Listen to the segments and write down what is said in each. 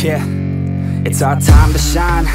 Yeah, it's our time to shine.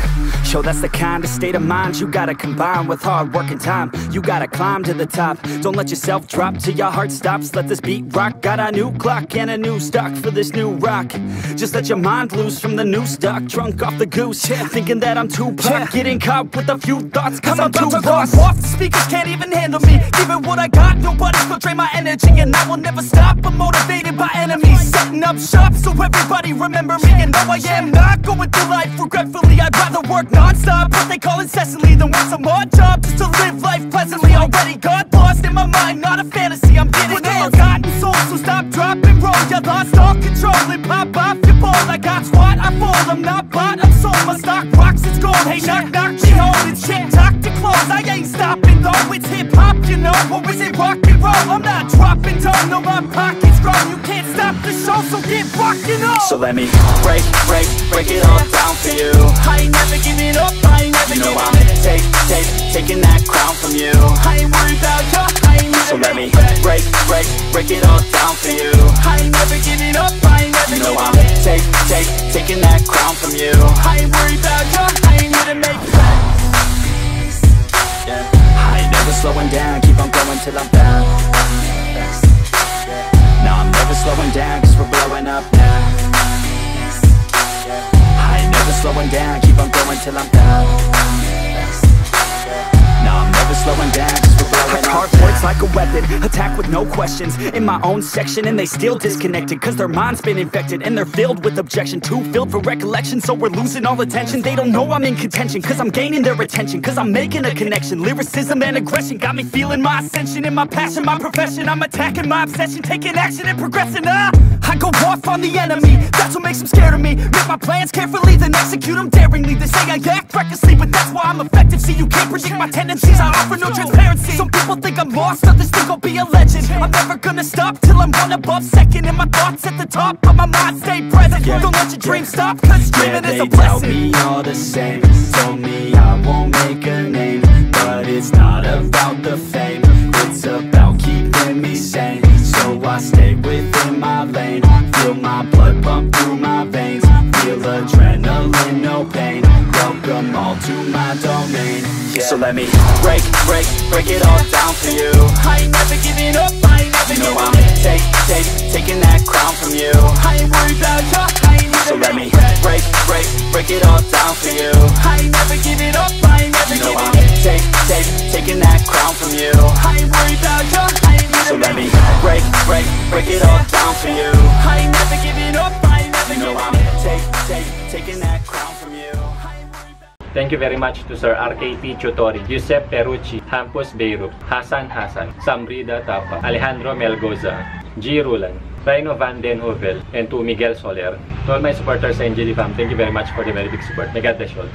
Show that's the kind of state of mind you gotta combine with hard work and time. You gotta climb to the top. Don't let yourself drop till your heart stops. Let this beat rock. Got a new clock and a new stock for this new rock. Just let your mind loose from the new stock. Drunk off the goose, thinking that I'm too pop. Getting caught with a few thoughts cause I'm too lost. Off the speakers can't even handle me. Give it what I got, nobody's gonna drain my energy. And I will never stop, I'm motivated by enemies. Setting up shop so everybody remember me. And no, I am not going through life regretfully. I'd rather work non-stop, what they call incessantly, than work some odd job just to live life pleasantly. Already got lost in my mind, not a fantasy, I'm getting it. Forgotten soul, so stop, drop, and roll. You lost all control and pop off your ball. I got squat, I fall, I'm not bought, I'm sold. My stock rocks, it's gold. Hey, knock, knock, she holding shit, talk to close. I ain't stopping though, it's hip-hop, you know. Or is it rock and roll? I'm not dropping down, no, my pocket's grown. You can't stop the show, so get rockin' on. So let me break it all down for you. I ain't never giving up, I ain't never giving up. Taking that crown from you. I ain't worried about you, I ain't never. So let me break it all down for you. I ain't never giving up, I ain't never giving up. Taking that crown from you. I ain't worried about you, I ain't here to make friends. Yeah. I ain't never slowing down, keep on going till I'm down. No, I'm never slowing down, cause we're blowing up now. I ain't never slowing down, keep on going till I'm down. No, I'm never slowing down, cause we're blowing up. Hard words like a weapon, attack with no questions. In my own section and they still disconnected, cause their mind's been infected and they're filled with objection. Too filled for recollection, so we're losing all attention. They don't know I'm in contention, cause I'm gaining their attention. Cause I'm making a connection, lyricism and aggression got me feeling my ascension. In my passion, my profession, I'm attacking my obsession. Taking action and progressing, I go off on the enemy, that's what makes them scared of me. Make my plans carefully, then execute them daringly. They say I act recklessly, but that's why I'm effective. See, you can't predict my tendencies, I offer no transparency. Some people think I'm lost, others think I'll be a legend. I'm never gonna stop till I'm one above second. And my thoughts at the top, but my mind stay present. Don't let your dreams stop, cause dreaming is a blessing. They tell me all the same, told me I won't make a name. But it's not about the fame, it's about keeping me sane. So I stay within my lane, feel my blood pump through my veins. Feel adrenaline, no pain, welcome all to my domain. So let me break it all down for you. I ain't never giving up, I ain't never giving up. I'm taking that crown from you. I ain't worried about you, I ain't never. So let me break it all down for you. I ain't never giving up, I ain't never giving up. I'm taking that crown from you. I ain't worried about you, I ain't never. So let me break it all down for you. I ain't never giving up, I ain't never giving up. I'm taking that crown from you. Thank you very much to Sir RKT Tutori, Giuseppe Perucci, Hampus Beirut, Hassan, Sambrida Tapa, Alejandro Melgoza, G. Rulan, Rhino Van Den Hovel, and to Miguel Soler. To all my supporters and NGD fam, thank you very much for the very big support. May God bless you all.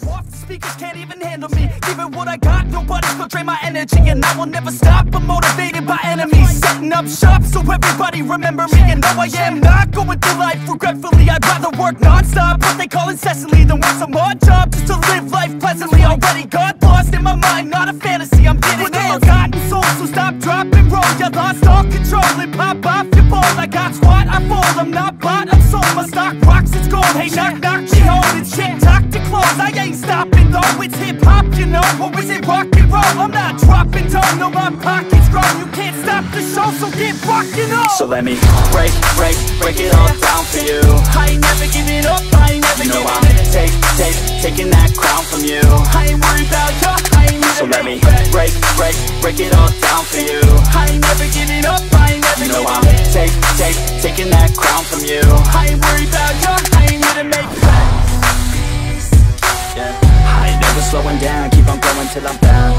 Off the speakers can't even handle me. Give it what I got, nobody's gonna drain my energy. And I will never stop, I'm motivated by enemies. Setting up shop so everybody remember me. And no, I am not going through life regretfully. I'd rather work non-stop, what they call incessantly, than work some odd job just to live life pleasantly. Already got lost in my mind, not a fantasy, I'm getting it. Forgotten soul, so stop, drop, and roll. You lost all control and pop off your ball. I got squat, I fall, I'm not bought, I'm sold. My stock rocks, it's gold. Hey, knock, knock, she holding shit, talk to close. I ain't stopping though, it's hip-hop, you know. Or is it rock and roll? I'm not dropping down, no, my pocket's grown. You can't stop the show, so get rockin' on. So let me break it all down for you. I ain't never giving up, I ain't never giving up. I'm taking that crown from you. I ain't worried about you, I ain't never. So let me break it all down for you. I ain't never giving up, I ain't never giving up. I'm taking that crown from you. I ain't worried about you, I ain't here to make friends. Yeah. I ain't never slowing down, keep on going till I'm down.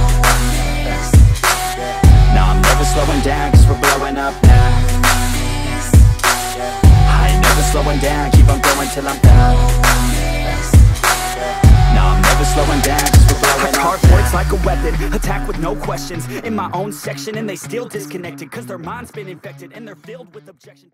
No, I'm never slowing down, cause we're blowing up now. I ain't never slowing down, keep on going till I'm down. No, I'm never slowing down, cause we're blowing up. Hard words like a weapon, attack with no questions. In my own section and they still disconnected, cause their mind's been infected and they're filled with objection.